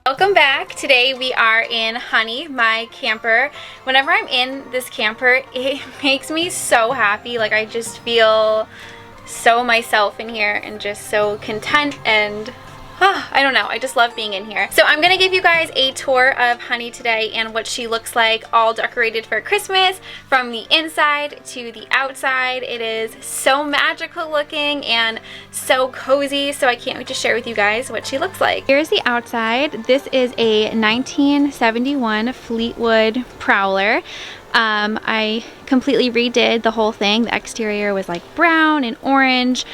Welcome back. Today we are in Honey, my camper. Whenever I'm in this camper, it makes me so happy. Like, I just feel so myself in here and just so content, and I don't know, I just love being in here. So I'm gonna give you guys a tour of Honey today and what she looks like all decorated for Christmas from the inside to the outside. It is so magical looking and so cozy, so I can't wait to share with you guys what she looks like. Here's the outside. This is a 1971 Fleetwood Prowler. I completely redid the whole thing. The exterior was like brown and orange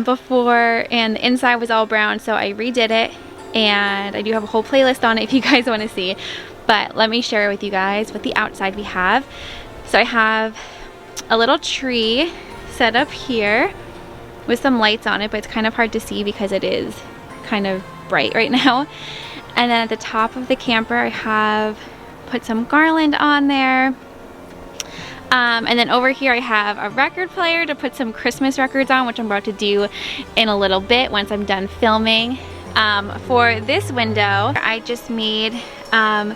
before, and the inside was all brown, so I redid it, and I do have a whole playlist on it if you guys want to see, but let me share with you guys what the outside we have. So I have a little tree set up here with some lights on it, but it's kind of hard to see because it is kind of bright right now. And then at the top of the camper I have put some garland on there. And then over here I have a record player to put some Christmas records on, which I'm about to do in a little bit once I'm done filming. For this window, I just made a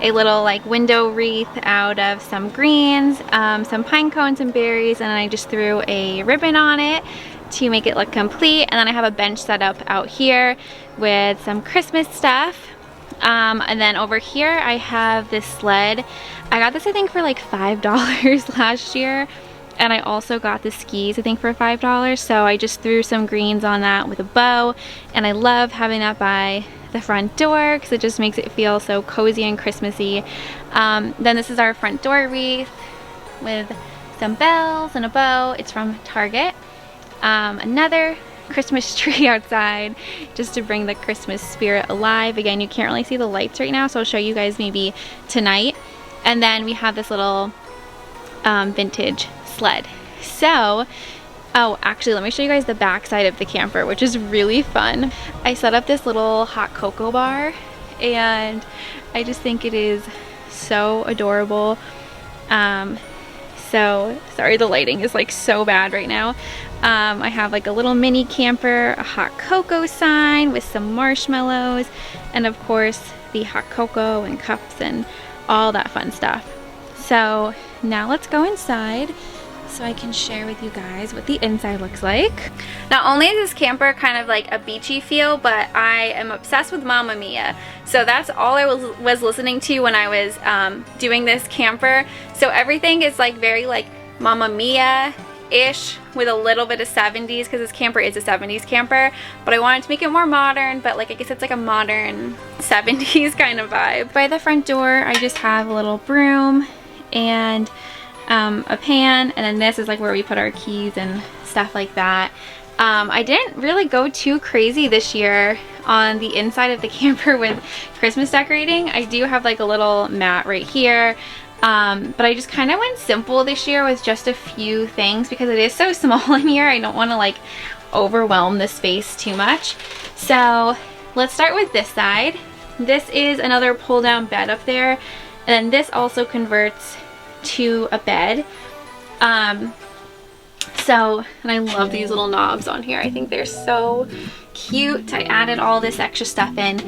little like window wreath out of some greens, some pine cones and berries, and I just threw a ribbon on it to make it look complete. And then I have a bench set up out here with some Christmas stuff. And then over here I have this sled. I got this I think for like $5 last year, and I also got the skis I think for $5, so I just threw some greens on that with a bow, and I love having that by the front door because it just makes it feel so cozy and Christmassy. Then this is our front door wreath with some bells and a bow. It's from Target. Another Christmas tree outside just to bring the Christmas spirit alive. Again, you can't really see the lights right now, so I'll show you guys maybe tonight. And then we have this little vintage sled. So, oh, actually, let me show you guys the back side of the camper, which is really fun. I set up this little hot cocoa bar, and I just think it is so adorable. So, sorry, the lighting is like so bad right now. I have like a little mini camper, a hot cocoa sign with some marshmallows, and of course the hot cocoa and cups and all that fun stuff. So now let's go inside so I can share with you guys what the inside looks like. Not only is this camper kind of like a beachy feel, but I am obsessed with Mamma Mia. So that's all I was listening to when I was doing this camper. So everything is like very like Mamma Mia-ish with a little bit of 70s, because this camper is a 70s camper, but I wanted to make it more modern, but like I guess it's like a modern 70s kind of vibe. By the front door I just have a little broom and a pan, and then this is like where we put our keys and stuff like that. I didn't really go too crazy this year on the inside of the camper with Christmas decorating. I do have like a little mat right here. But I just kind of went simple this year with just a few things because it is so small in here. I don't want to like overwhelm the space too much. So let's start with this side. This is another pull down bed up there, and then this also converts to a bed. And I love these little knobs on here. I think they're so cute. I added all this extra stuff in.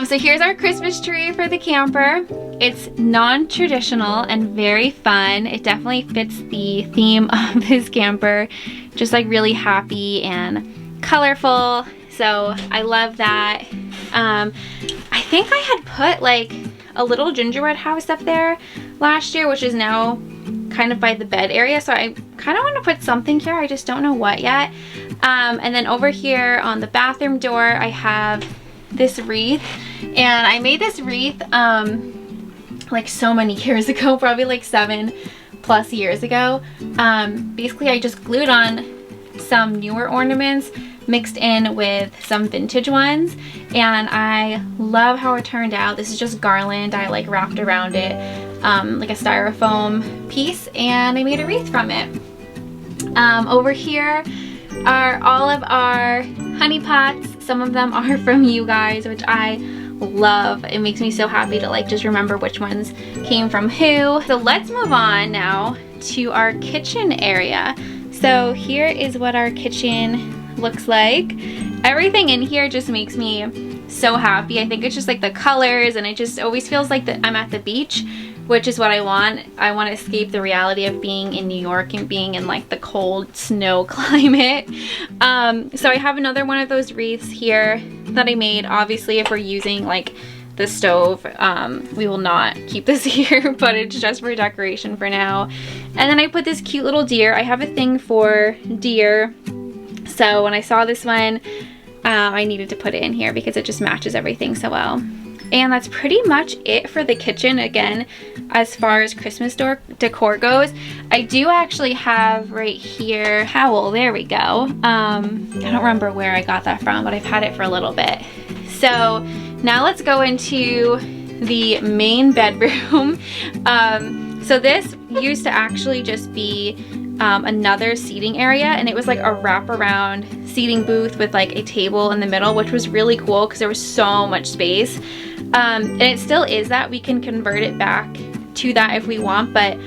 So here's our Christmas tree for the camper. It's non-traditional and very fun. It definitely fits the theme of this camper. Just like really happy and colorful. So I love that. I think I had put like a little gingerbread house up there last year, which is now kind of by the bed area. So I kind of want to put something here. I just don't know what yet. And then over here on the bathroom door, I have this wreath, and I made this wreath like so many years ago, probably like 7+ years ago. Basically I just glued on some newer ornaments mixed in with some vintage ones, and I love how it turned out. This is just garland I like wrapped around it like a styrofoam piece, and I made a wreath from it. Over here are all of our honey pots. Some of them are from you guys, which I love. It makes me so happy to like just remember which ones came from who. So let's move on now to our kitchen area. So here is what our kitchen looks like. Everything in here just makes me so happy. I think it's just like the colors, and it just always feels like that I'm at the beach, which is what I want. I want to escape the reality of being in New York and being in like the cold snow climate. So I have another one of those wreaths here that I made. Obviously, if we're using like the stove, we will not keep this here, but it's just for decoration for now. And then I put this cute little deer. I have a thing for deer, so when I saw this one, I needed to put it in here because it just matches everything so well. And that's pretty much it for the kitchen. Again, as far as Christmas decor goes, I do actually have right here, Howl, there we go. I don't remember where I got that from, but I've had it for a little bit. So now let's go into the main bedroom. So this used to actually just be another seating area, and it was like a wraparound seating booth with like a table in the middle, which was really cool because there was so much space. And it still is that. We can convert it back to that if we want, but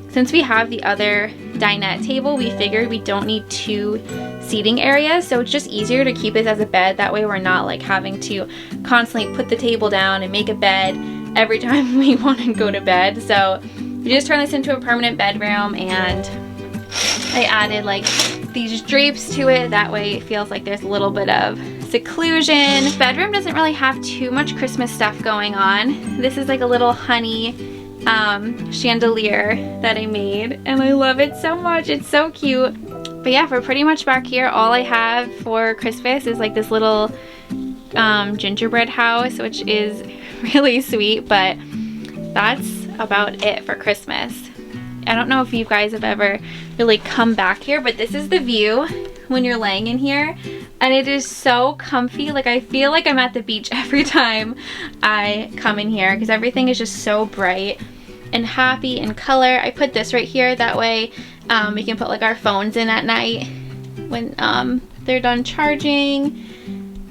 since we have the other dinette table, we figured we don't need two seating areas, so it's just easier to keep it as a bed. That way we're not like having to constantly put the table down and make a bed every time we want to go to bed. So we just turned this into a permanent bedroom, and I added like these drapes to it. That way it feels like there's a little bit of seclusion. Bedroom doesn't really have too much Christmas stuff going on. This is like a little honey chandelier that I made, and I love it so much. It's so cute. But yeah, for pretty much back here, all I have for Christmas is like this little gingerbread house, which is really sweet, but that's about it for Christmas. I don't know if you guys have ever really come back here, but this is the view when you're laying in here, and it is so comfy. Like, I feel like I'm at the beach every time I come in here because everything is just so bright and happy in color. I put this right here, that way we can put like our phones in at night when they're done charging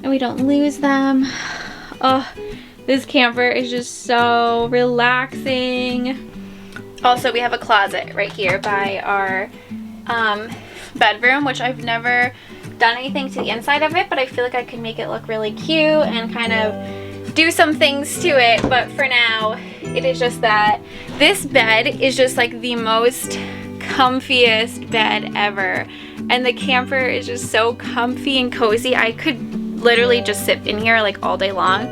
and we don't lose them. Oh, this camper is just so relaxing. Also, we have a closet right here by our bedroom, which I've never done anything to the inside of it, but I feel like I could make it look really cute and kind of do some things to it. But for now, it is just that. This bed is just like the most comfiest bed ever, and the camper is just so comfy and cozy. I could literally just sit in here like all day long,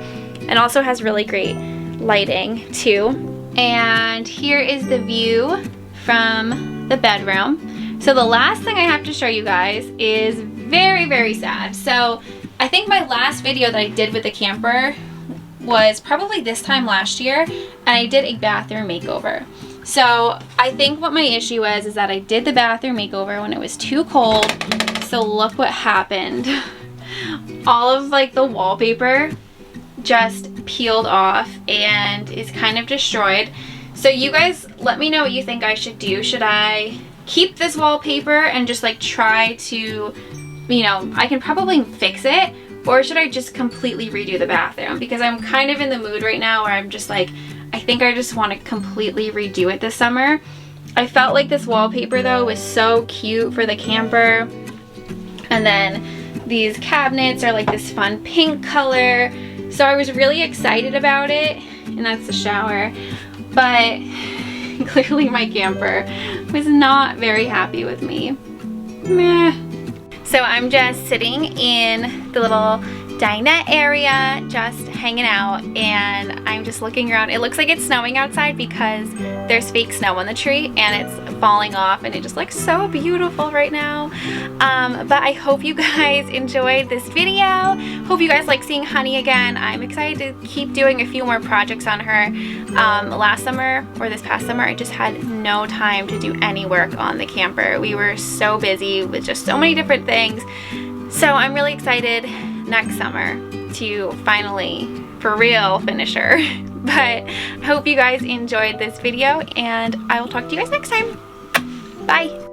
and also has really great lighting too. And here is the view from the bedroom. So the last thing I have to show you guys is very, very sad. So I think my last video that I did with the camper was probably this time last year, and I did a bathroom makeover. So I think what my issue was is that I did the bathroom makeover when it was too cold. So look what happened. All of like the wallpaper just peeled off and is kind of destroyed. So you guys let me know what you think I should do. Should I keep this wallpaper and just like try to, you know, I can probably fix it, or should I just completely redo the bathroom? Because I'm kind of in the mood right now where I'm just like, I think I just want to completely redo it this summer. I felt like this wallpaper though was so cute for the camper, and then these cabinets are like this fun pink color. So I was really excited about it, and that's the shower. But clearly my camper was not very happy with me. Meh. So I'm just sitting in the little dinette area, just hanging out, and I'm just looking around. It looks like it's snowing outside because there's fake snow on the tree and it's falling off, and it just looks so beautiful right now. But I hope you guys enjoyed this video. Hope you guys like seeing Honey again. I'm excited to keep doing a few more projects on her. Last summer, or this past summer, I just had no time to do any work on the camper. We were so busy with just so many different things. So I'm really excited next summer to finally, for real, finish her. But I hope you guys enjoyed this video, and I will talk to you guys next time. Bye!